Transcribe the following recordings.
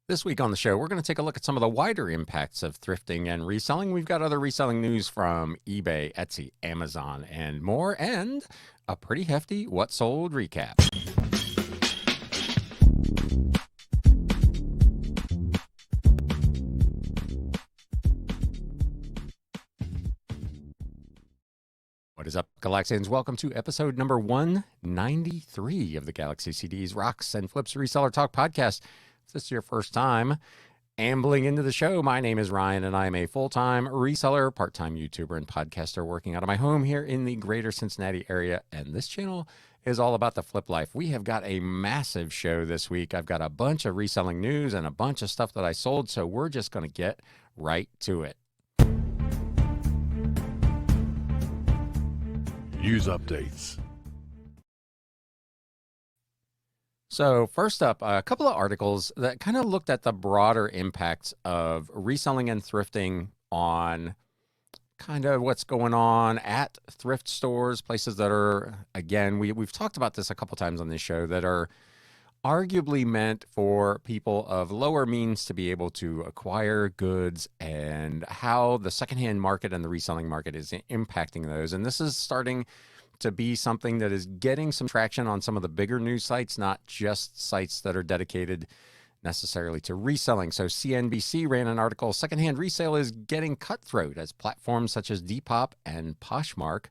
This week on the show, we're going to take a look at some of the wider impacts of thrifting and reselling. We've got other reselling news from eBay, Etsy, Amazon, and more, and a pretty hefty What Sold recap. What is up, Galaxians? Welcome to episode number 193 of the Galaxy CDs, Rocks, and Flips Reseller Talk podcast. If this is your first time ambling into the show, my name is Ryan, and I am a full-time reseller, part-time YouTuber, and podcaster working out of my home here in the greater Cincinnati area. And this channel is all about the flip life. We have got a massive show this week. I've got a bunch of reselling news and a bunch of stuff that I sold, so we're just going to get right to it. News updates. So first up, a couple of articles that kind of looked at the broader impacts of reselling and thrifting on kind of what's going on at thrift stores, places that are, again, we've talked about this a couple times on this show, that are arguably meant for people of lower means to be able to acquire goods, and how the secondhand market and the reselling market is impacting those. And this is starting to be something that is getting some traction on some of the bigger news sites, not just sites that are dedicated necessarily to reselling. So CNBC ran an article, "Secondhand Resale is Getting Cutthroat as Platforms Such as Depop and Poshmark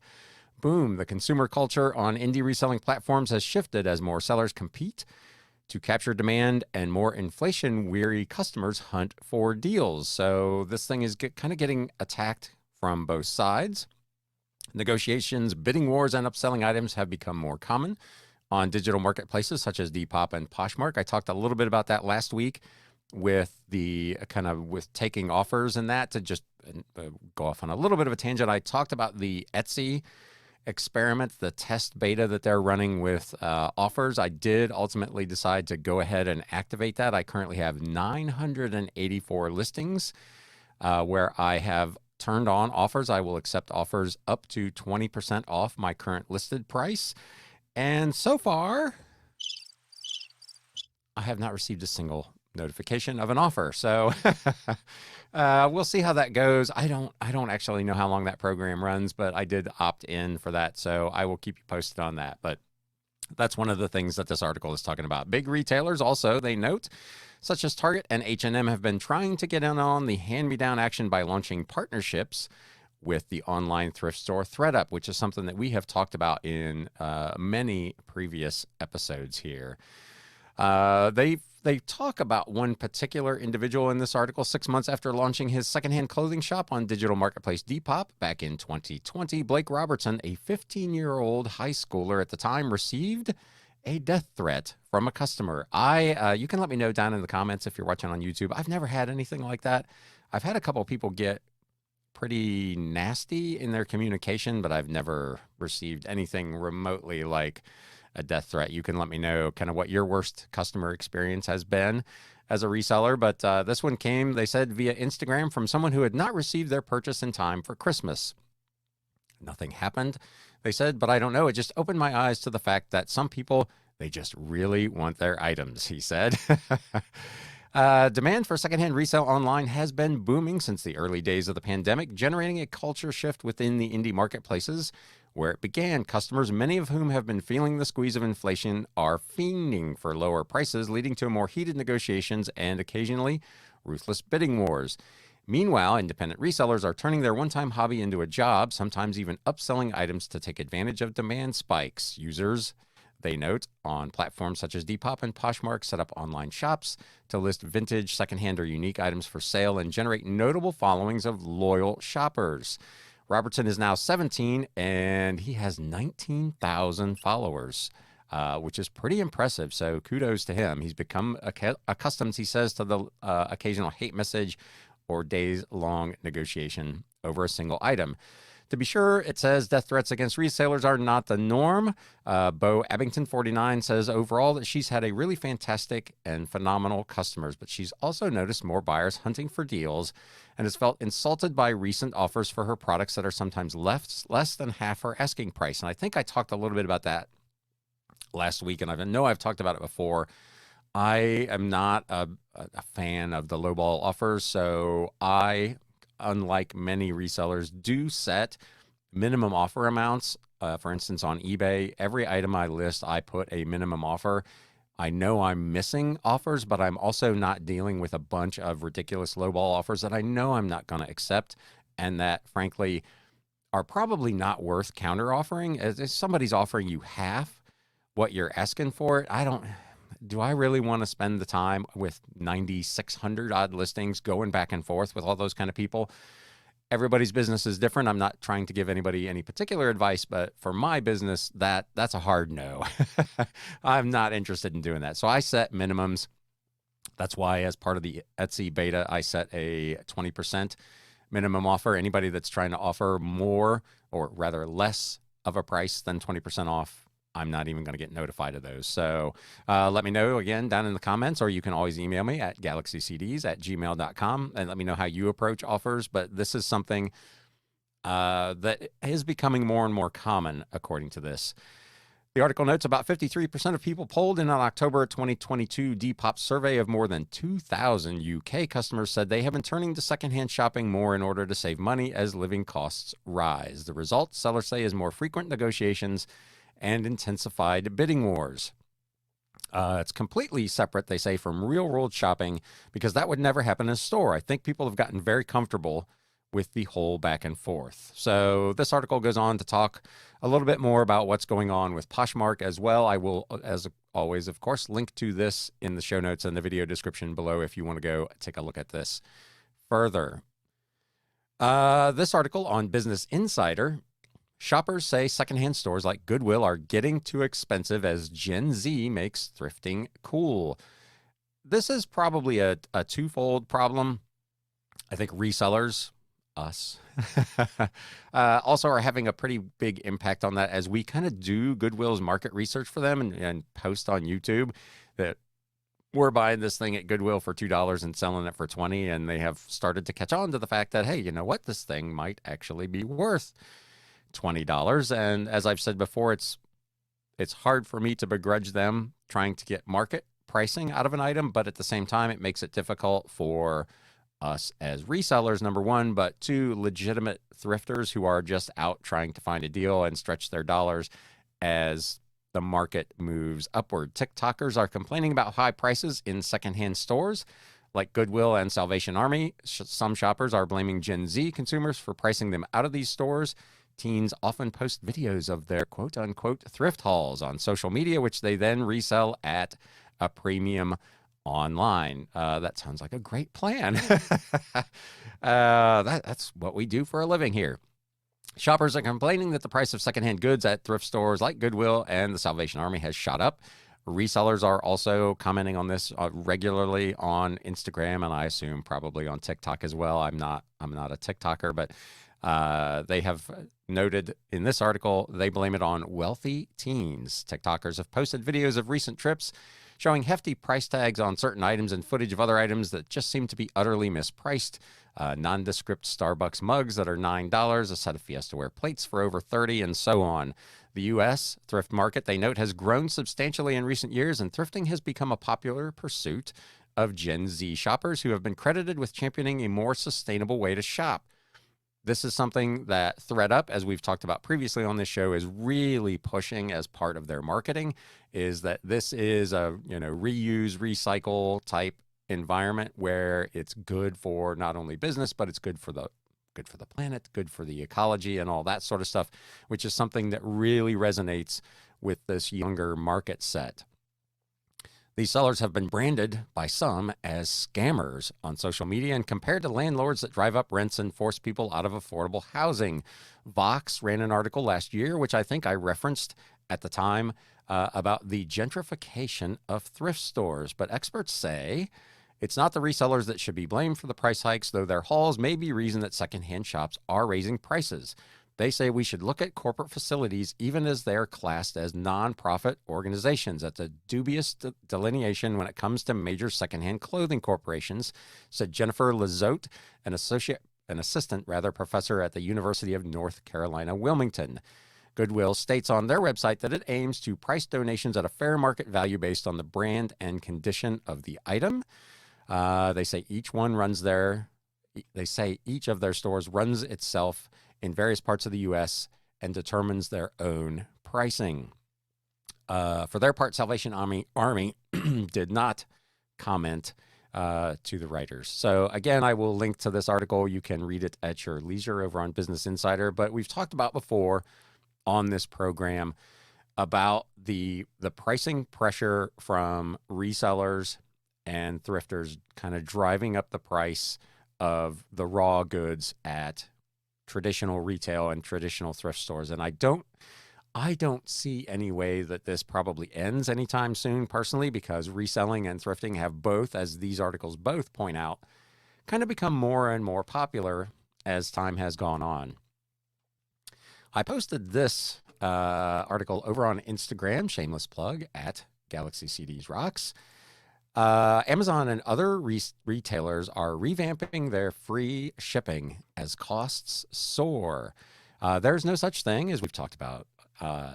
Boom. The consumer culture on indie reselling platforms has shifted as more sellers compete to capture demand and more inflation-weary customers hunt for deals." So this thing is kind of getting attacked from both sides. Negotiations, bidding wars, and upselling items have become more common on digital marketplaces such as Depop and Poshmark. I talked a little bit about that last week with the with taking offers and that. To just go off on a little bit of a tangent, I talked about the Etsy experiment, the test beta that they're running with offers. I did ultimately decide to go ahead and activate that. I currently have 984 listings where I have turned on offers. I will accept offers up to 20% off my current listed price. And so far, I have not received a single notification of an offer. So we'll see how that goes. I don't actually know how long that program runs, but I did opt in for that. So I will keep you posted on that. But that's one of the things that this article is talking about. Big retailers also, they note, such as Target and H&M, have been trying to get in on the hand-me-down action by launching partnerships with the online thrift store ThredUp, which is something that we have talked about in many previous episodes here. They talk about one particular individual in this article. 6 months after launching his secondhand clothing shop on digital marketplace Depop back in 2020, Blake Robertson, a 15-year-old high schooler at the time, received a death threat from a customer. You can let me know down in the comments if you're watching on YouTube. I've never had anything like that. I've had a couple of people get pretty nasty in their communication, but I've never received anything remotely like a death threat. You can let me know kind of what your worst customer experience has been as a reseller. But this one came, they said, via Instagram from someone who had not received their purchase in time for Christmas. Nothing happened, they said, but I don't know. It just opened my eyes to the fact that some people, they just really want their items, he said. Demand for secondhand resale online has been booming since the early days of the pandemic, generating a culture shift within the indie marketplaces where it began. Customers, many of whom have been feeling the squeeze of inflation, are fiending for lower prices, leading to more heated negotiations and occasionally ruthless bidding wars. Meanwhile, independent resellers are turning their one-time hobby into a job, sometimes even upselling items to take advantage of demand spikes. Users, they note, on platforms such as Depop and Poshmark set up online shops to list vintage, secondhand, or unique items for sale and generate notable followings of loyal shoppers. Robertson is now 17 and he has 19,000 followers, which is pretty impressive. So kudos to him. He's become accustomed, he says, to the occasional hate message or days-long negotiation over a single item. To be sure, it says death threats against resellers are not the norm. Bo Abington, 49, says overall that she's had a really fantastic and phenomenal customers, but she's also noticed more buyers hunting for deals and has felt insulted by recent offers for her products that are sometimes less than half her asking price. And I think I talked a little bit about that last week, and I know I've talked about it before I am not a fan of the lowball offers, so I, unlike many resellers, do set minimum offer amounts. For instance, on eBay, every item I list, I put a minimum offer. I know I'm missing offers, but I'm also not dealing with a bunch of ridiculous lowball offers that I know I'm not going to accept and that, frankly, are probably not worth counter offering. If somebody's offering you half what you're asking for it, do I really want to spend the time with 9,600 odd listings going back and forth with all those kind of people? Everybody's business is different. I'm not trying to give anybody any particular advice, but for my business, that's a hard no. I'm not interested in doing that. So I set minimums. That's why, as part of the Etsy beta, I set a 20% minimum offer. Anybody that's trying to offer more, or rather less of a price than 20% off, I'm not even going to get notified of those. So let me know again down in the comments, or you can always email me at galaxycds@gmail.com and let me know how you approach offers. But this is something that is becoming more and more common, according to this. The article notes about 53% of people polled in an October 2022 Depop survey of more than 2,000 UK customers said they have been turning to secondhand shopping more in order to save money as living costs rise. The result, sellers say, is more frequent negotiations and intensified bidding wars. It's completely separate, they say, from real-world shopping because that would never happen in a store. I think people have gotten very comfortable with the whole back and forth. So this article goes on to talk a little bit more about what's going on with Poshmark as well. I will, as always, of course, link to this in the show notes and the video description below if you want to go take a look at this further. This article on Business Insider, shoppers say secondhand stores like Goodwill are getting too expensive as Gen Z makes thrifting cool. This is probably a twofold problem. I think resellers, us, also are having a pretty big impact on that as we kind of do Goodwill's market research for them and post on YouTube that we're buying this thing at Goodwill for $2 and selling it for $20. And they have started to catch on to the fact that, hey, you know what? This thing might actually be worth $20. And as I've said before, it's hard for me to begrudge them trying to get market pricing out of an item, but at the same time, it makes it difficult for us as resellers, number one, but two, legitimate thrifters who are just out trying to find a deal and stretch their dollars as the market moves upward. TikTokers are complaining about high prices in secondhand stores like Goodwill and Salvation Army. Some shoppers are blaming Gen Z consumers for pricing them out of these stores. Teens often post videos of their quote-unquote thrift hauls on social media, which they then resell at a premium online. That sounds like a great plan. That's what we do for a living here. Shoppers are complaining that the price of secondhand goods at thrift stores like Goodwill and the Salvation Army has shot up. Resellers are also commenting on this regularly on Instagram, and I assume probably on TikTok as well. I'm not a TikToker, but they have noted in this article they blame it on wealthy teens. TikTokers have posted videos of recent trips showing hefty price tags on certain items and footage of other items that just seem to be utterly mispriced. Nondescript Starbucks mugs that are $9, a set of Fiesta-ware plates for over $30, and so on. The U.S. thrift market, they note, has grown substantially in recent years, and thrifting has become a popular pursuit of Gen Z shoppers who have been credited with championing a more sustainable way to shop. This is something that ThredUp, as we've talked about previously on this show, is really pushing as part of their marketing, is that this is a reuse, recycle type environment where it's good for not only business, but it's good for the planet, good for the ecology and all that sort of stuff, which is something that really resonates with this younger market set. These sellers have been branded by some as scammers on social media and compared to landlords that drive up rents and force people out of affordable housing. Vox ran an article last year, which I think I referenced at the time, about the gentrification of thrift stores. But experts say it's not the resellers that should be blamed for the price hikes, though their hauls may be reason that secondhand shops are raising prices. They say we should look at corporate facilities even as they are classed as nonprofit organizations. That's a dubious delineation when it comes to major secondhand clothing corporations, said Jennifer Lizotte, an assistant professor at the University of North Carolina, Wilmington. Goodwill states on their website that it aims to price donations at a fair market value based on the brand and condition of the item. They say each of their stores runs itself in various parts of the U.S. and determines their own pricing. For their part, Salvation Army did not comment to the writers. So again, I will link to this article. You can read it at your leisure over on Business Insider. But we've talked about before on this program about the pricing pressure from resellers and thrifters kind of driving up the price of the raw goods at traditional retail and traditional thrift stores. And I don't see any way that this probably ends anytime soon, personally, because reselling and thrifting have both, as these articles both point out, kind of become more and more popular as time has gone on. I posted this article over on Instagram, shameless plug, at Galaxy CDs Rocks. Amazon and other retailers are revamping their free shipping as costs soar. There's no such thing, as we've talked about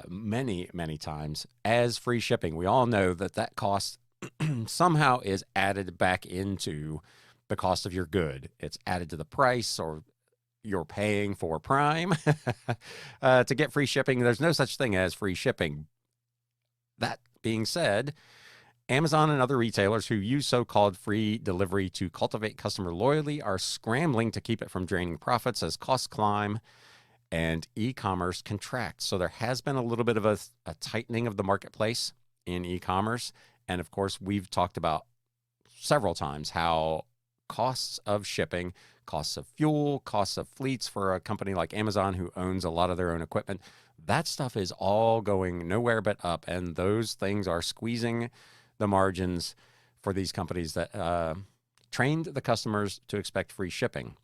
many, many times, as free shipping. We all know that cost somehow is added back into the cost of your good. It's added to the price, or you're paying for Prime to get free shipping. There's no such thing as free shipping. That being said, Amazon and other retailers who use so-called free delivery to cultivate customer loyalty are scrambling to keep it from draining profits as costs climb and e-commerce contracts. So there has been a little bit of a tightening of the marketplace in e-commerce. And of course, we've talked about several times how costs of shipping, costs of fuel, costs of fleets for a company like Amazon, who owns a lot of their own equipment, that stuff is all going nowhere but up. And those things are squeezing the margins for these companies that trained the customers to expect free shipping.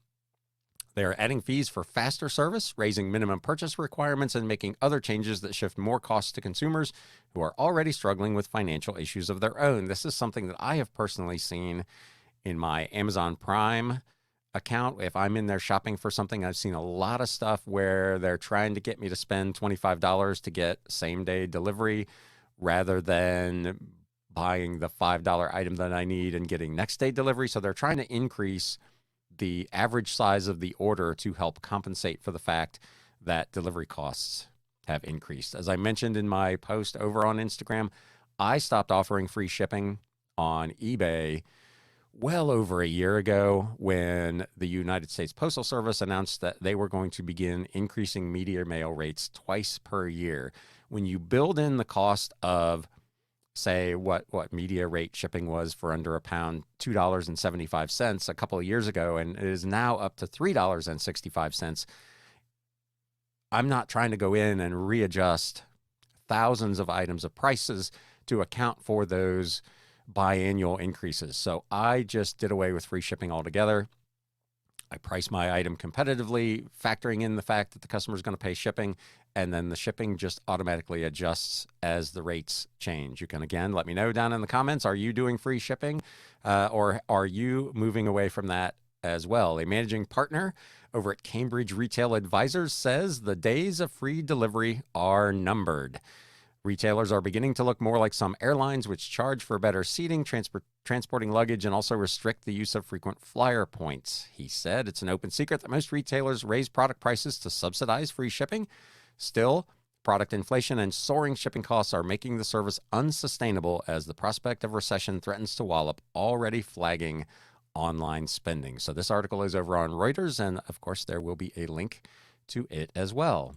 They are adding fees for faster service, raising minimum purchase requirements, and making other changes that shift more costs to consumers who are already struggling with financial issues of their own. This is something that I have personally seen in my Amazon Prime account. If I'm in there shopping for something, I've seen a lot of stuff where they're trying to get me to spend $25 to get same-day delivery rather than buying the $5 item that I need and getting next-day delivery. So they're trying to increase the average size of the order to help compensate for the fact that delivery costs have increased. As I mentioned in my post over on Instagram, I stopped offering free shipping on eBay well over a year ago when the United States Postal Service announced that they were going to begin increasing media mail rates twice per year. When you build in the cost of, say, what media rate shipping was for under a pound, $2.75 a couple of years ago, and it is now up to $3.65. I'm not trying to go in and readjust thousands of items of prices to account for those biannual increases. So I just did away with free shipping altogether. I price my item competitively, factoring in the fact that the customer is going to pay shipping, and then the shipping just automatically adjusts as the rates change. You can, again, let me know down in the comments, are you doing free shipping or are you moving away from that as well? A managing partner over at Cambridge Retail Advisors says the days of free delivery are numbered. Retailers are beginning to look more like some airlines, which charge for better seating, transporting luggage, and also restrict the use of frequent flyer points. He said it's an open secret that most retailers raise product prices to subsidize free shipping. Still, product inflation and soaring shipping costs are making the service unsustainable as the prospect of recession threatens to wallop already flagging online spending. So this article is over on Reuters, and of course there will be a link to it as well.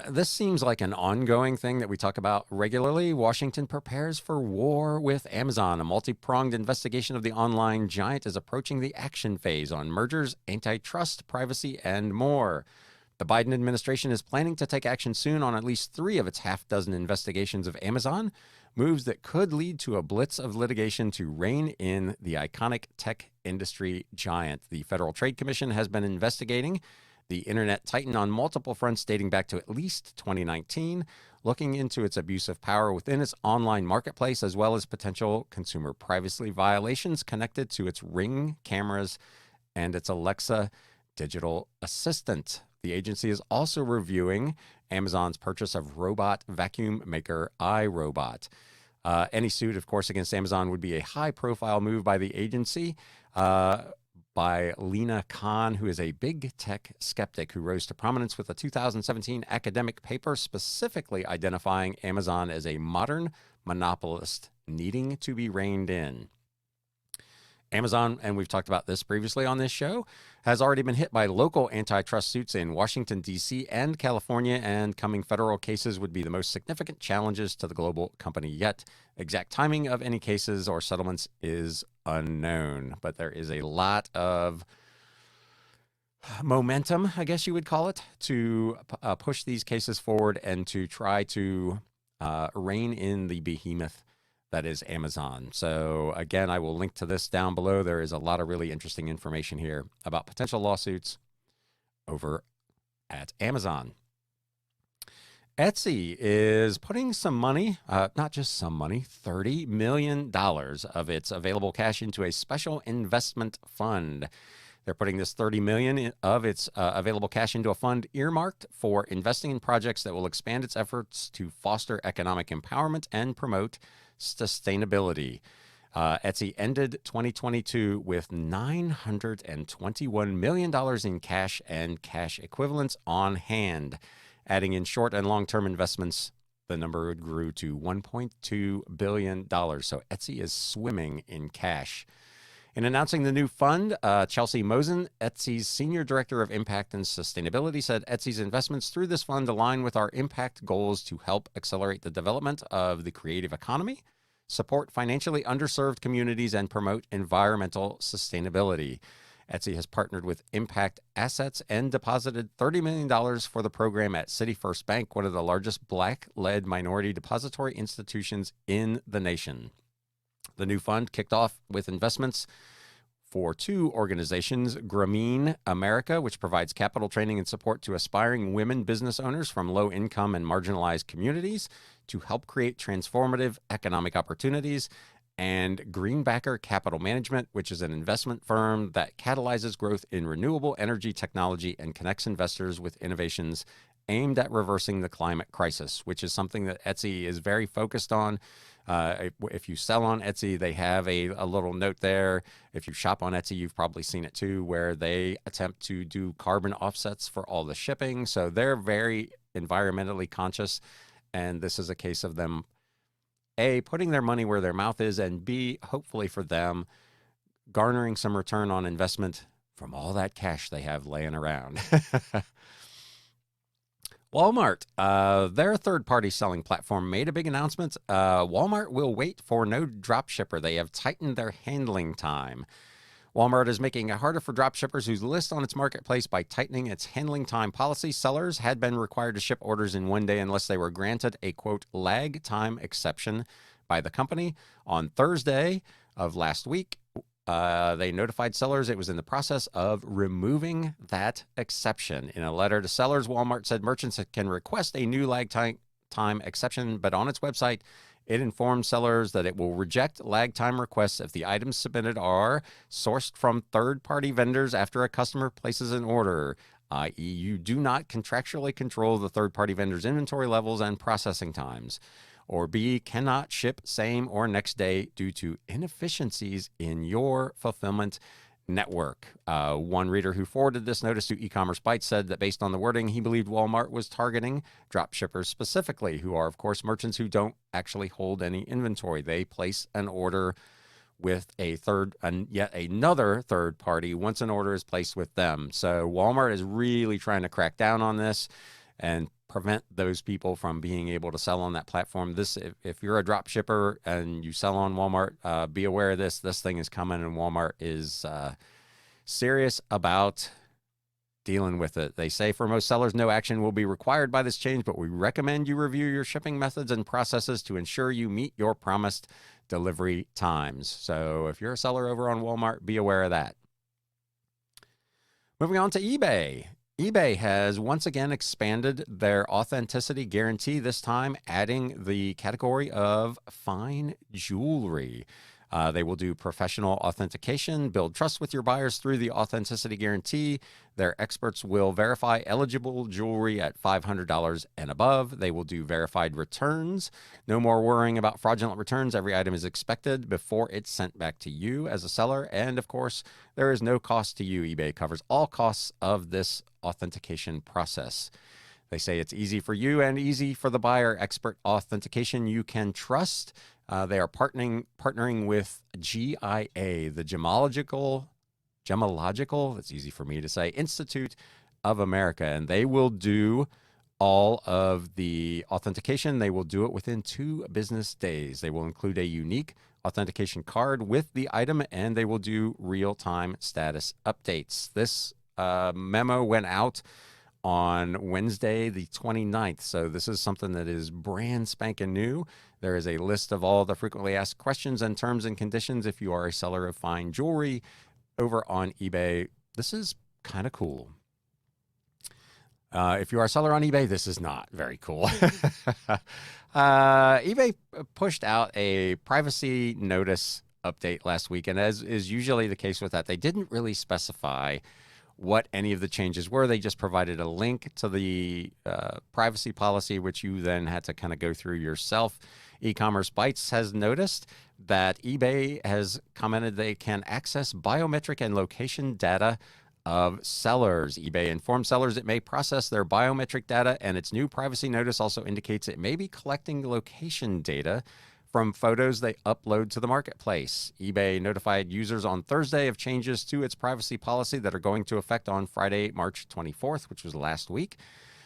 This seems like an ongoing thing that we talk about regularly. Washington prepares for war with Amazon. A multi-pronged investigation of the online giant is approaching the action phase on mergers, antitrust, privacy, and more. The Biden administration is planning to take action soon on at least 3 of its half-dozen investigations of Amazon, moves that could lead to a blitz of litigation to rein in the iconic tech industry giant. The Federal Trade Commission has been investigating the internet titan on multiple fronts dating back to at least 2019, looking into its abuse of power within its online marketplace, as well as potential consumer privacy violations connected to its Ring cameras and its Alexa digital assistant. The agency is also reviewing Amazon's purchase of robot vacuum maker iRobot. Any suit, of course, against Amazon would be a high-profile move by the agency, by Lena Khan, who is a big tech skeptic who rose to prominence with a 2017 academic paper specifically identifying Amazon as a modern monopolist needing to be reined in. Amazon, and we've talked about this previously on this show, has already been hit by local antitrust suits in Washington, D.C. and California, and coming federal cases would be the most significant challenges to the global company yet. Exact timing of any cases or settlements is unknown, but there is a lot of momentum, I guess you would call it, to push these cases forward and to try to rein in the behemoth that is Amazon. So again, I will link to this down below. There is a lot of really interesting information here about potential lawsuits over at Amazon. Etsy is putting some money, not just some money, $30 million of its available cash into a special investment fund. They're putting this $30 million of its available cash into a fund earmarked for investing in projects that will expand its efforts to foster economic empowerment and promote sustainability. Etsy ended 2022 with $921 million in cash and cash equivalents on hand. Adding in short and long-term investments, the number grew to $1.2 billion. So Etsy is swimming in cash. In announcing the new fund, Chelsea Mosen, Etsy's Senior Director of Impact and Sustainability, said Etsy's investments through this fund align with our impact goals to help accelerate the development of the creative economy, support financially underserved communities, and promote environmental sustainability. Etsy has partnered with Impact Assets and deposited $30 million for the program at City First Bank, one of the largest Black-led minority depository institutions in the nation. The new fund kicked off with investments for two organizations, Grameen America, which provides capital training and support to aspiring women business owners from low-income and marginalized communities to help create transformative economic opportunities, and Greenbacker Capital Management, which is an investment firm that catalyzes growth in renewable energy technology and connects investors with innovations aimed at reversing the climate crisis, which is something that Etsy is very focused on. If you sell on Etsy, they have a little note there. If you shop on Etsy, you've probably seen it too, where they attempt to do carbon offsets for all the shipping. So they're very environmentally conscious. And this is a case of them, A, putting their money where their mouth is, and B, hopefully for them, garnering some return on investment from all that cash they have laying around. Walmart, their third-party selling platform, made a big announcement. Walmart will wait for no dropshipper. They have tightened their handling time. Walmart is making it harder for dropshippers who list on its marketplace by tightening its handling time policy. Sellers had been required to ship orders in one day unless they were granted a, quote, lag time exception by the company. On Thursday of last week, they notified sellers it was in the process of removing that exception. In a letter to sellers, Walmart said merchants can request a new lag time exception, but on its website, it informed sellers that it will reject lag time requests if the items submitted are sourced from third-party vendors after a customer places an order, i.e., you do not contractually control the third-party vendor's inventory levels and processing times. Or B, cannot ship same or next day due to inefficiencies in your fulfillment network. One reader who forwarded this notice to E-commerce Bytes said that based on the wording, he believed Walmart was targeting dropshippers specifically, who are, of course, merchants who don't actually hold any inventory. They place an order with yet another third party once an order is placed with them. So Walmart is really trying to crack down on this and prevent those people from being able to sell on that platform. If you're a drop shipper and you sell on Walmart, be aware of this. This thing is coming, and Walmart is serious about dealing with it. They say for most sellers, no action will be required by this change, but we recommend you review your shipping methods and processes to ensure you meet your promised delivery times. So if you're a seller over on Walmart, be aware of that. Moving on to eBay. eBay has once again expanded their authenticity guarantee, this time adding the category of fine jewelry. They will do professional authentication, build trust with your buyers through the authenticity guarantee. Their experts will verify eligible jewelry at $500 and above. They will do verified returns. No more worrying about fraudulent returns. Every item is expected before it's sent back to you as a seller. And of course, there is no cost to you. eBay covers all costs of this authentication process. They say it's easy for you and easy for the buyer. Expert authentication you can trust. They are partnering with GIA, the Gemological, that's easy for me to say, Institute of America, and they will do all of the authentication. They will do it within 2 business days. They will include a unique authentication card with the item, and they will do real-time status updates. This memo went out on Wednesday, the 29th. So this is something that is brand spanking new. There is a list of all the frequently asked questions and terms and conditions if you are a seller of fine jewelry over on eBay. This is kind of cool. If you are a seller on eBay, this is not very cool. eBay pushed out a privacy notice update last week, and as is usually the case with that, they didn't really specify what any of the changes were. They just provided a link to the privacy policy, which you then had to kind of go through yourself. E-commerce Bytes has noticed that eBay has commented they can access biometric and location data of sellers. eBay informed sellers it may process their biometric data, and its new privacy notice also indicates it may be collecting location data from photos they upload to the marketplace. eBay notified users on Thursday of changes to its privacy policy that are going to effect on Friday, March 24th, which was last week.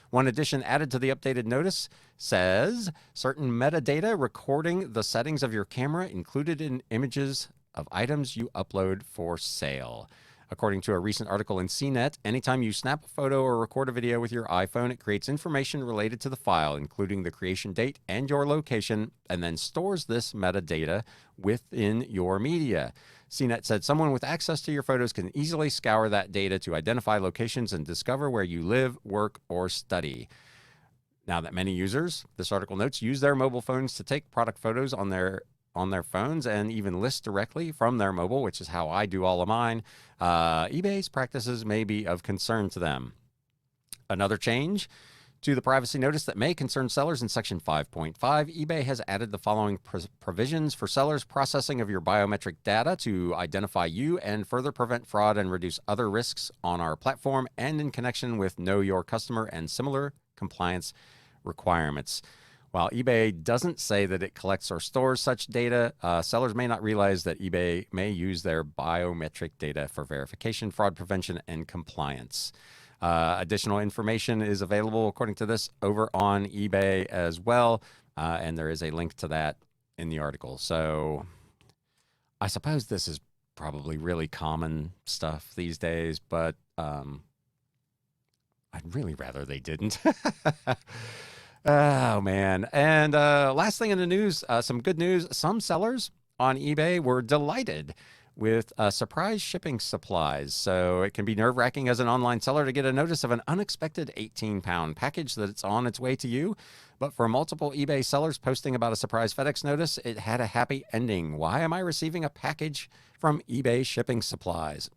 One addition added to the updated notice says certain metadata recording the settings of your camera included in images of items you upload for sale. According to a recent article in CNET, anytime you snap a photo or record a video with your iPhone, it creates information related to the file, including the creation date and your location, and then stores this metadata within your media. CNET said someone with access to your photos can easily scour that data to identify locations and discover where you live, work, or study. Now that many users, this article notes, use their mobile phones to take product photos on their phones and even list directly from their mobile, which is how I do all of mine, eBay's practices may be of concern to them. Another change to the privacy notice that may concern sellers in Section 5.5, eBay has added the following provisions for sellers: processing of your biometric data to identify you and further prevent fraud and reduce other risks on our platform, and in connection with Know Your Customer and similar compliance requirements. While eBay doesn't say that it collects or stores such data, sellers may not realize that eBay may use their biometric data for verification, fraud prevention, and compliance. Additional information is available, according to this, over on eBay as well, and there is a link to that in the article. So I suppose this is probably really common stuff these days, but I'd really rather they didn't. Oh, man. And last thing in the news, some good news. Some sellers on eBay were delighted with surprise shipping supplies. So it can be nerve-wracking as an online seller to get a notice of an unexpected 18-pound package that it's on its way to you. But for multiple eBay sellers posting about a surprise FedEx notice, it had a happy ending. Why am I receiving a package from eBay shipping supplies?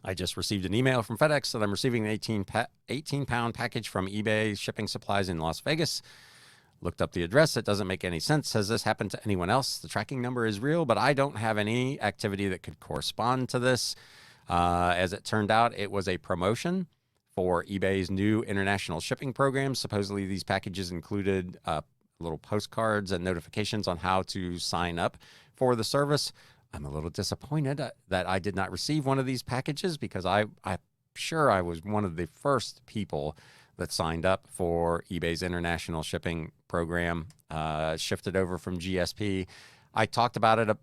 I just received an email from FedEx that I'm receiving an 18-pound package from eBay shipping supplies in Las Vegas. Looked up the address. It doesn't make any sense. Has this happened to anyone else? The tracking number is real, but I don't have any activity that could correspond to this. As it turned out, it was a promotion for eBay's new international shipping program. Supposedly, these packages included little postcards and notifications on how to sign up for the service. I'm a little disappointed that I did not receive one of these packages, because I'm sure I was one of the first people that signed up for eBay's international shipping program, shifted over from GSP. I talked about it,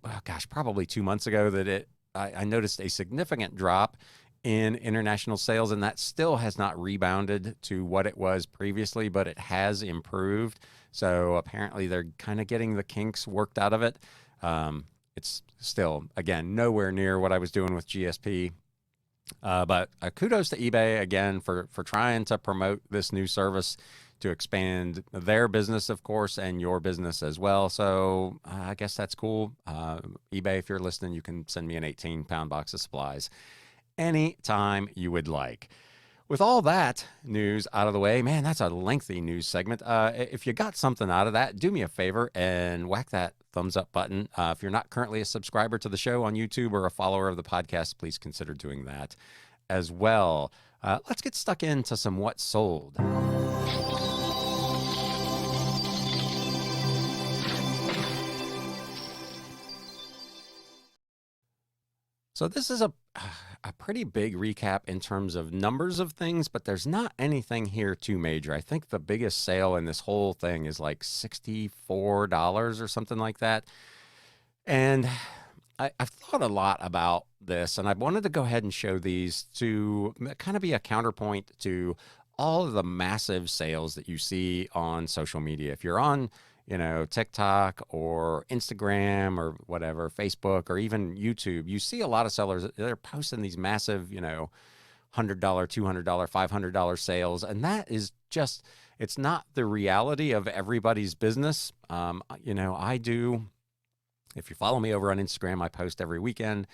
probably 2 months ago, that I noticed a significant drop in international sales, and that still has not rebounded to what it was previously, but it has improved. So apparently they're kind of getting the kinks worked out of it. It's still, again, nowhere near what I was doing with GSP. But kudos to eBay, again, for trying to promote this new service to expand their business, of course, and your business as well. So I guess that's cool. eBay, if you're listening, you can send me an 18-pound box of supplies anytime you would like. With all that news out of the way, man, that's a lengthy news segment. If you got something out of that, do me a favor and whack that thumbs up button. If you're not currently a subscriber to the show on YouTube or a follower of the podcast, please consider doing that as well. Let's get stuck into some What Sold. So this is a pretty big recap in terms of numbers of things, but there's not anything here too major. I think the biggest sale in this whole thing is like $64 or something like that. And I've thought a lot about this, and I wanted to go ahead and show these to kind of be a counterpoint to all of the massive sales that you see on social media. If you're on TikTok or Instagram or whatever, Facebook or even YouTube, you see a lot of sellers, they're posting these massive, $100, $200, $500 sales. And that is just, it's not the reality of everybody's business. I do, if you follow me over on Instagram, I post every weekend,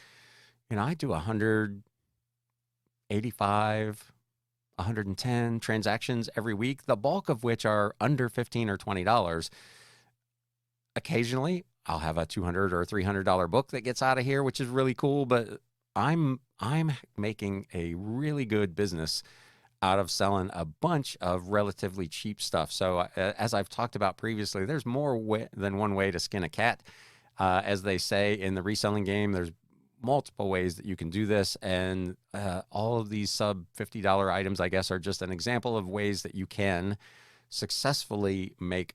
I do 185, 110 transactions every week, the bulk of which are under $15 or $20. Occasionally, I'll have a $200 or $300 book that gets out of here, which is really cool. But I'm making a really good business out of selling a bunch of relatively cheap stuff. So as I've talked about previously, there's more than one way to skin a cat. As they say in the reselling game, there's multiple ways that you can do this. And all of these sub $50 items, I guess, are just an example of ways that you can successfully make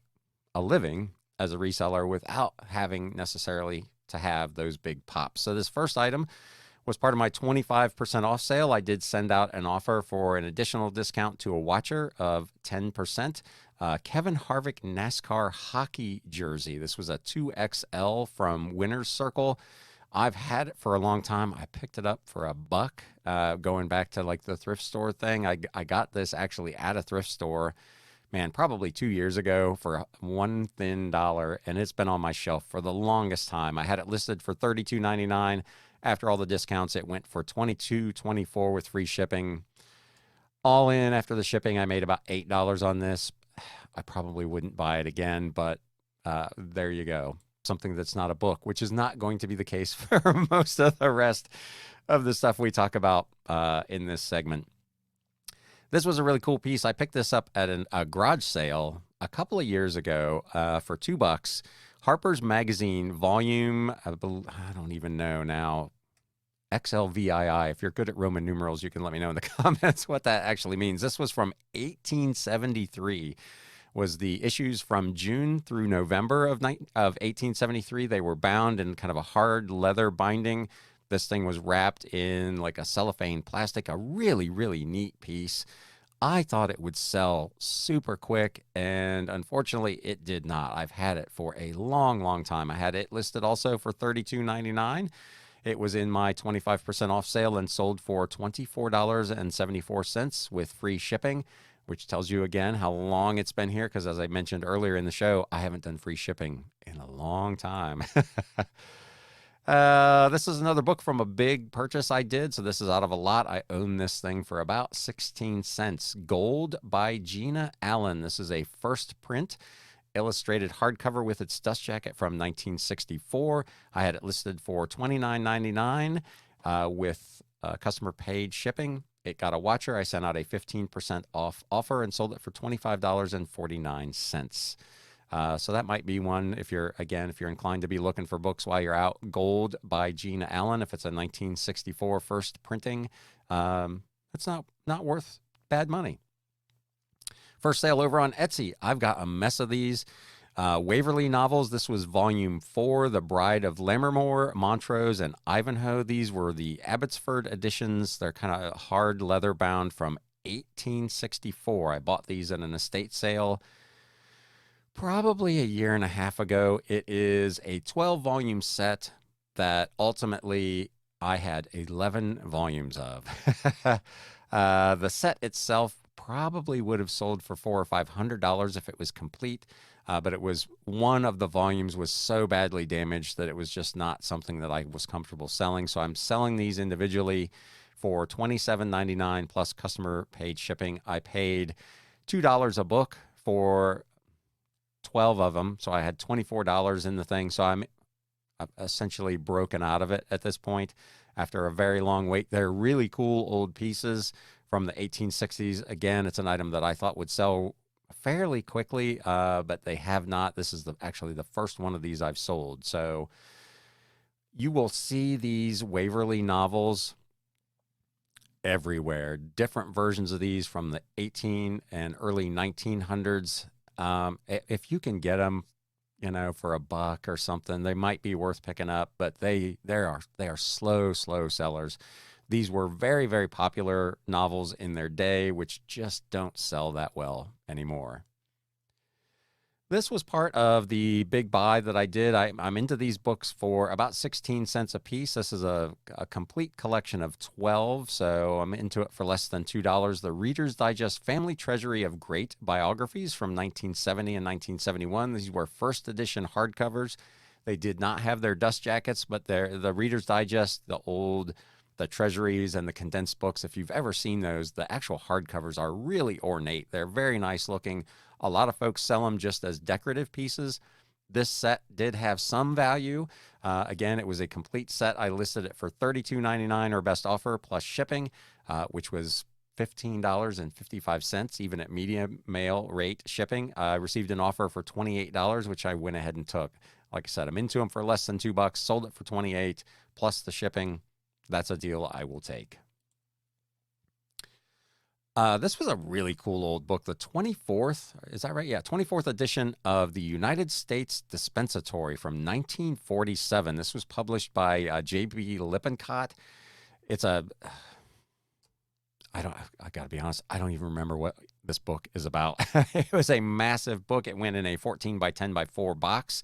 a living as a reseller without having necessarily to have those big pops. So this first item was part of my 25% off sale. I did send out an offer for an additional discount to a watcher of 10%. Kevin Harvick NASCAR hockey jersey. This was a 2XL from Winner's Circle. I've had it for a long time. I picked it up for $1, going back to like the thrift store thing. I got this actually at a thrift store, man, probably 2 years ago for $1 thin, and it's been on my shelf for the longest time. I had it listed for $32.99. After all the discounts, it went for $22.24 with free shipping. All in, after the shipping, I made about $8 on this. I probably wouldn't buy it again, but there you go. Something that's not a book, which is not going to be the case for most of the rest of the stuff we talk about in this segment. This was a really cool piece. I picked this up at a garage sale a couple of years ago for $2. Harper's Magazine volume, I don't even know now, XLVII. If you're good at Roman numerals, you can let me know in the comments what that actually means. This was from 1873. Was the issues from June through November of 1873. They were bound in kind of a hard leather binding. This thing was wrapped in like a cellophane plastic, a really, really neat piece. I thought it would sell super quick, and unfortunately it did not. I've had it for a long, long time. I had it listed also for $32.99. It was in my 25% off sale and sold for $24.74 with free shipping, which tells you again how long it's been here, because as I mentioned earlier in the show, I haven't done free shipping in a long time. This is another book from a big purchase I did. So this is out of a lot. I own this thing for about 16 cents. Gold by Gina Allen. This is a first print illustrated hardcover with its dust jacket from 1964. I had it listed for $29.99 with customer paid shipping. It got a watcher. I sent out a 15% off offer and sold it for $25.49. So that might be one if you're inclined to be looking for books while you're out. Gold by Gina Allen. If it's a 1964 first printing, it's not worth bad money. First sale over on Etsy. I've got a mess of these. Waverly novels. This was volume 4, The Bride of Lammermoor, Montrose, and Ivanhoe. These were the Abbotsford editions. They're kind of hard leather bound from 1864. I bought these at an estate sale probably a year and a half ago. It is a 12-volume set that ultimately I had 11 volumes of. The set itself probably would have sold for $400 or $500 if it was complete. But it was one of the volumes was so badly damaged that it was just not something that I was comfortable selling. So I'm selling these individually for $27.99 plus customer paid shipping. I paid $2 a book for 12 of them. So I had $24 in the thing. So I'm essentially broken out of it at this point after a very long wait. They're really cool old pieces from the 1860s. Again, it's an item that I thought would sell fairly quickly, but they have not. This is actually the first one of these I've sold. So you will see these Waverly novels everywhere, different versions of these from the 18 and early 1900s. If you can get them, for $1 or something, they might be worth picking up, but they are slow sellers. These were very, very popular novels in their day, which just don't sell that well anymore. This was part of the big buy that I did. I'm into these books for about 16 cents a piece. This is a complete collection of 12, so I'm into it for less than $2. The Reader's Digest Family Treasury of Great Biographies from 1970 and 1971. These were first edition hardcovers. They did not have their dust jackets, but the Reader's Digest, the treasuries and the condensed books, if you've ever seen those, the actual hardcovers are really ornate. They're very nice looking. A lot of folks sell them just as decorative pieces. This set did have some value. Again, it was a complete set. I listed it for $32.99 or best offer plus shipping, which was $15.55, even at medium mail rate shipping. I received an offer for $28, which I went ahead and took. Like I said, I'm into them for less than $2, sold it for $28 plus the shipping. That's a deal I will take. This was a really cool old book, the 24th, is that right? Yeah, 24th edition of the United States Dispensatory from 1947. This was published by J.B. Lippincott. I got to be honest, I don't even remember what this book is about. It was a massive book. It went in a 14 by 10 by 4 box,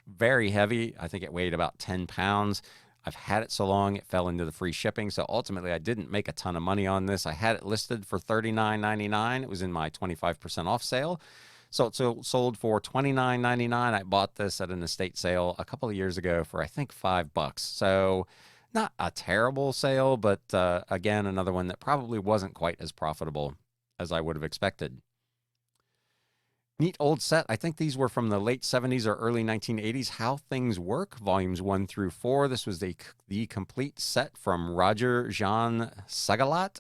very heavy. I think it weighed about 10 pounds. I've had it so long, it fell into the free shipping. So ultimately, I didn't make a ton of money on this. I had it listed for $39.99. It was in my 25% off sale. So it sold for $29.99. I bought this at an estate sale a couple of years ago for, I think, $5. So not a terrible sale, but again, another one that probably wasn't quite as profitable as I would have expected. Neat old set. I think these were from the late 70s or early 1980s. How Things Work, volumes 1 through 4. This was the complete set from Roger Jean Sagalat.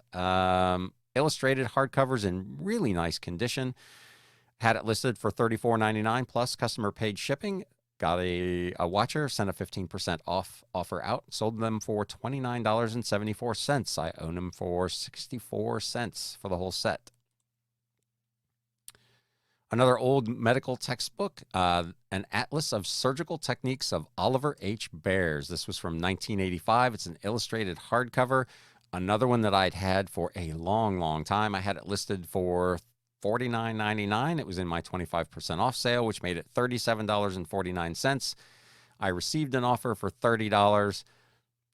Illustrated hardcovers in really nice condition. Had it listed for $34.99 plus customer paid shipping. Got a watcher, sent a 15% off offer out. Sold them for $29.74. I own them for 64 cents for the whole set. Another old medical textbook, an Atlas of Surgical Techniques of Oliver H. Bears. This was from 1985. It's an illustrated hardcover. Another one that I'd had for a long, long time. I had it listed for $49.99. It was in my 25% off sale, which made it $37.49. I received an offer for $30.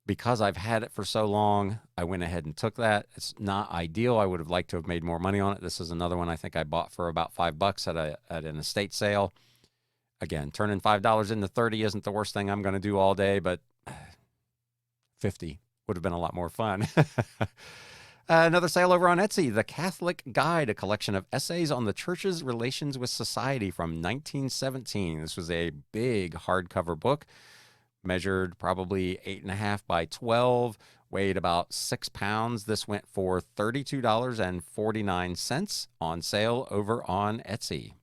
Because I've had it for so long, I went ahead and took that. It's not ideal. I would have liked to have made more money on it. This is another one I think I bought for about $5 at an estate sale. Again, turning $5 into $30 isn't the worst thing I'm going to do all day, but $50 would have been a lot more fun. Another sale over on Etsy, The Catholic Guide, a collection of essays on the church's relations with society from 1917. This was a big hardcover book. Measured probably 8.5 by 12, weighed about 6 pounds. This went for $32.49 on sale over on Etsy.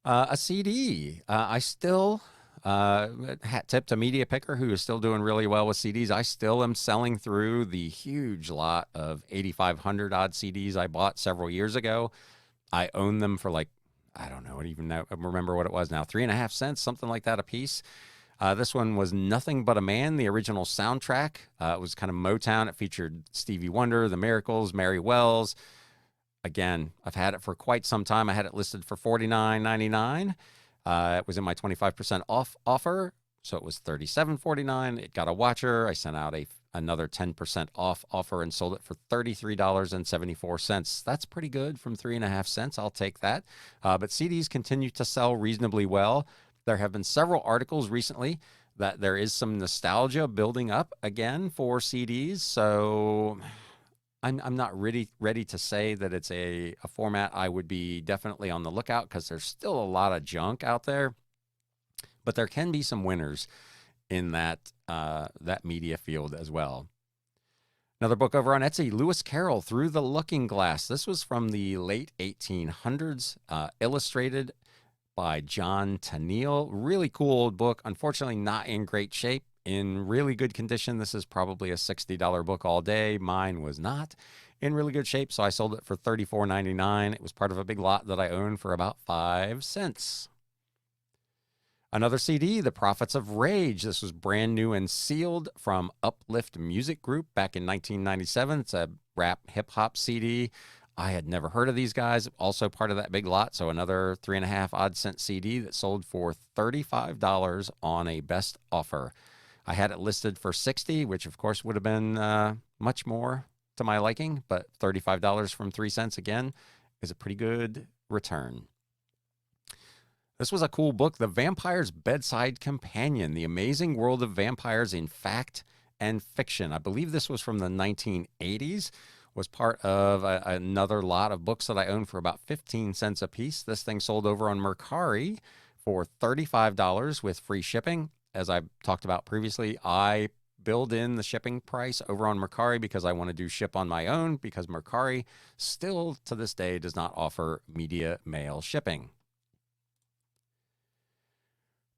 A CD. I still, hat tip to Media Picker, who is still doing really well with CDs. I still am selling through the huge lot of 8,500 odd CDs I bought several years ago. I own them for I don't know, remember what it was now, 3.5 cents, something like that a piece. This one was Nothing But a Man, the original soundtrack. It was kind of Motown. It featured Stevie Wonder, The Miracles, Mary Wells. Again, I've had it for quite some time. I had it listed for $49.99. It was in my 25% off offer, so it was $37.49. It got a watcher. I sent out a another 10% off offer and sold it for $33.74. That's pretty good from 3.5 cents. I'll take that. But CDs continue to sell reasonably well. There have been several articles recently that there is some nostalgia building up again for CDs. So I'm not really ready to say that it's a format I would be definitely on the lookout, because there's still a lot of junk out there. But there can be some winners in that media field as well. Another book over on Etsy, Lewis Carroll, Through the Looking Glass. This was from the late 1800s, illustrated by John Tenniel. Really cool old book. Unfortunately, not in great shape. In really good condition. This is probably a $60 book all day. Mine was not in really good shape, so I sold it for $34.99. It was part of a big lot that I owned for about 5 cents. Another CD, The Prophets of Rage. This was brand new and sealed from Uplift Music Group back in 1997. It's a rap hip-hop CD. I had never heard of these guys. Also part of that big lot, so another 3.5 odd cent CD that sold for $35 on a best offer. I had it listed for $60, which of course would have been much more to my liking, but $35 from 3 cents again is a pretty good return. This was a cool book, The Vampire's Bedside Companion, The Amazing World of Vampires in Fact and Fiction. I believe this was from the 1980s, was part of another lot of books that I owned for about 15 cents a piece. This thing sold over on Mercari for $35 with free shipping. As I talked about previously, I build in the shipping price over on Mercari because I want to do ship on my own, because Mercari still to this day does not offer media mail shipping.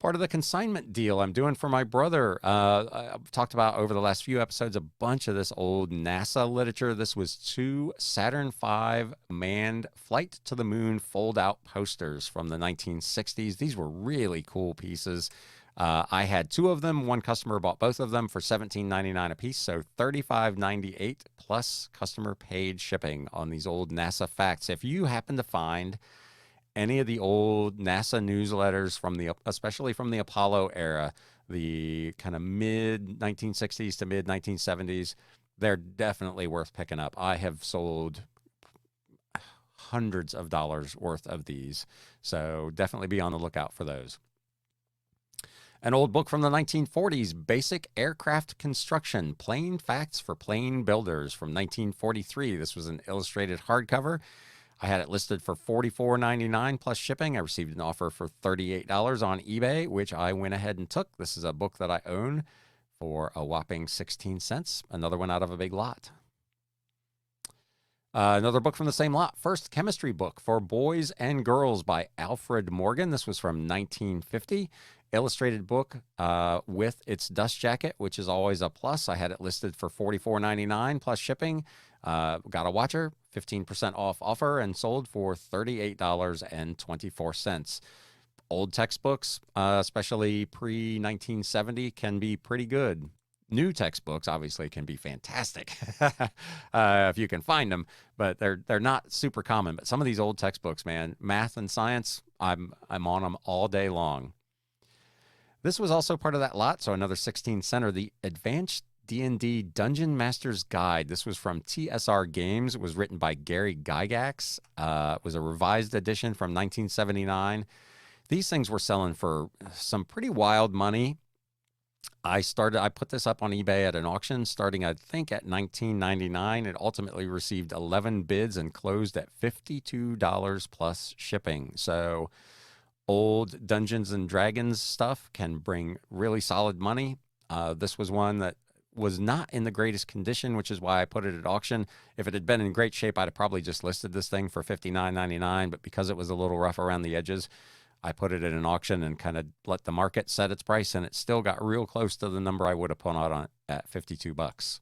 Part of the consignment deal I'm doing for my brother. I've talked about over the last few episodes a bunch of this old NASA literature. This was 2 Saturn V manned flight to the moon fold-out posters from the 1960s. These were really cool pieces. I had 2 of them. One customer bought both of them for $17.99 a piece, so $35.98 plus customer paid shipping on these old NASA facts. If you happen to find any of the old NASA newsletters especially from the Apollo era, the kind of mid 1960s to mid 1970s, they're definitely worth picking up. I have sold hundreds of dollars worth of these, so definitely be on the lookout for those. An old book from the 1940s, Basic Aircraft Construction, Plain Facts for Plain Builders from 1943. This was an illustrated hardcover. I had it listed for $44.99 plus shipping. I received an offer for $38 on eBay, which I went ahead and took. This is a book that I own for a whopping 16 cents. Another one out of a big lot. Another book from the same lot, First Chemistry Book for Boys and Girls by Alfred Morgan. This was from 1950. Illustrated book with its dust jacket, which is always a plus. I had it listed for $44.99 plus shipping. Got a watcher, 15% off offer, and sold for $38.24. Old textbooks, especially pre-1970, can be pretty good. New textbooks obviously can be fantastic if you can find them, but they're not super common. But some of these old textbooks, man, math and science, I'm on them all day long. This was also part of that lot, so another 16 center, the Advanced D&D Dungeon Master's Guide. This was from TSR Games. It was written by Gary Gygax. It was a revised edition from 1979. These things were selling for some pretty wild money. I put this up on eBay at an auction starting, I think, at $19.99. It ultimately received 11 bids and closed at $52 plus shipping. So old Dungeons and Dragons stuff can bring really solid money. This was one that was not in the greatest condition, which is why I put it at auction. If it had been in great shape, I'd have probably just listed this thing for $59.99. But because it was a little rough around the edges, I put it at an auction and kind of let the market set its price, and it still got real close to the number I would have put out on at $52.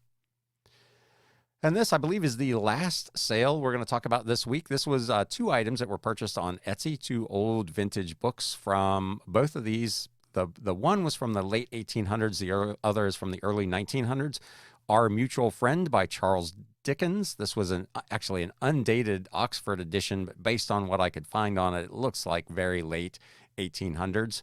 And this, I believe, is the last sale we're going to talk about this week. This was 2 items that were purchased on Etsy, 2 old vintage books from both of these. The one was from the late 1800s. The other is from the early 1900s. Our Mutual Friend by Charles Dickens. This was actually an undated Oxford edition, but based on what I could find on it, it looks like very late 1800s.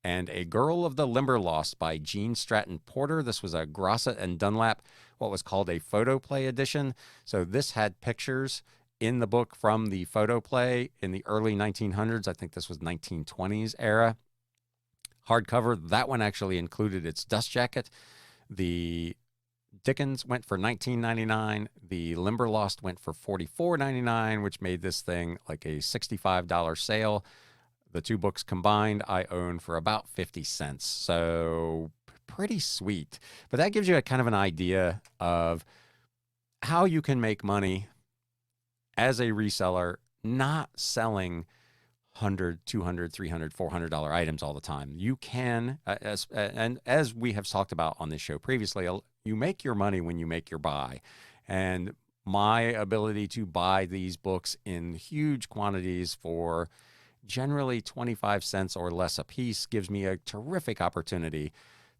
and A Girl of the Limberlost by Jean Stratton Porter. This was a Grosset and Dunlap, what was called a photoplay edition. So this had pictures in the book from the photoplay in the early 1900s. I think this was 1920s era. Hardcover, that one actually included its dust jacket. The Dickens went for $19.99. The Limberlost went for $44.99, which made this thing like a $65 sale. The two books combined, I own for about 50 cents. So pretty sweet. But that gives you a kind of an idea of how you can make money as a reseller, not selling $100, $200, $300, $400 items all the time. You can, as we have talked about on this show previously, you make your money when you make your buy. And my ability to buy these books in huge quantities for generally 25 cents or less a piece gives me a terrific opportunity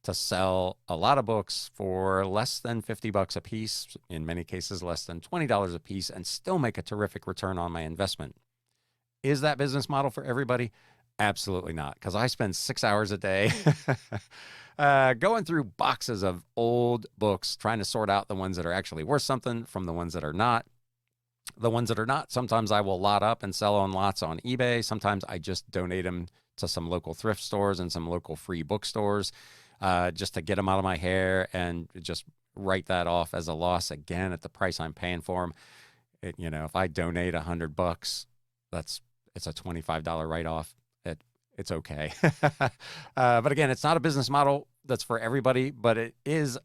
to sell a lot of books for less than $50 a piece, in many cases less than $20 a piece, and still make a terrific return on my investment. Is that business model for everybody? Absolutely not, because I spend 6 hours a day going through boxes of old books, trying to sort out the ones that are actually worth something from the ones that are not. The ones that are not, sometimes I will lot up and sell on lots on eBay. Sometimes I just donate them to some local thrift stores and some local free bookstores just to get them out of my hair and just write that off as a loss again at the price I'm paying for them. If I donate $100, it's a $25 write-off. It's okay. But again, it's not a business model that's for everybody, but it is,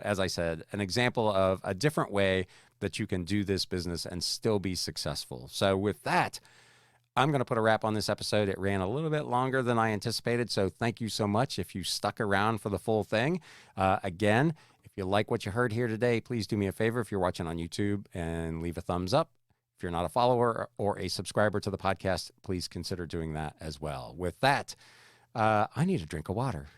as I said, an example of a different way that you can do this business and still be successful. So with that, I'm going to put a wrap on this episode. It ran a little bit longer than I anticipated, so thank you so much if you stuck around for the full thing. Again, if you like what you heard here today, please do me a favor if you're watching on YouTube and leave a thumbs up. If you're not a follower or a subscriber to the podcast, please consider doing that as well. With that, I need a drink of water.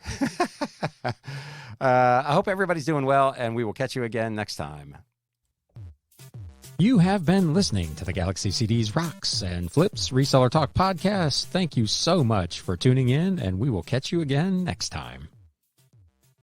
I hope everybody's doing well, and we will catch you again next time. You have been listening to the Galaxy CDs Rocks and Flips Reseller Talk podcast. Thank you so much for tuning in, and we will catch you again next time.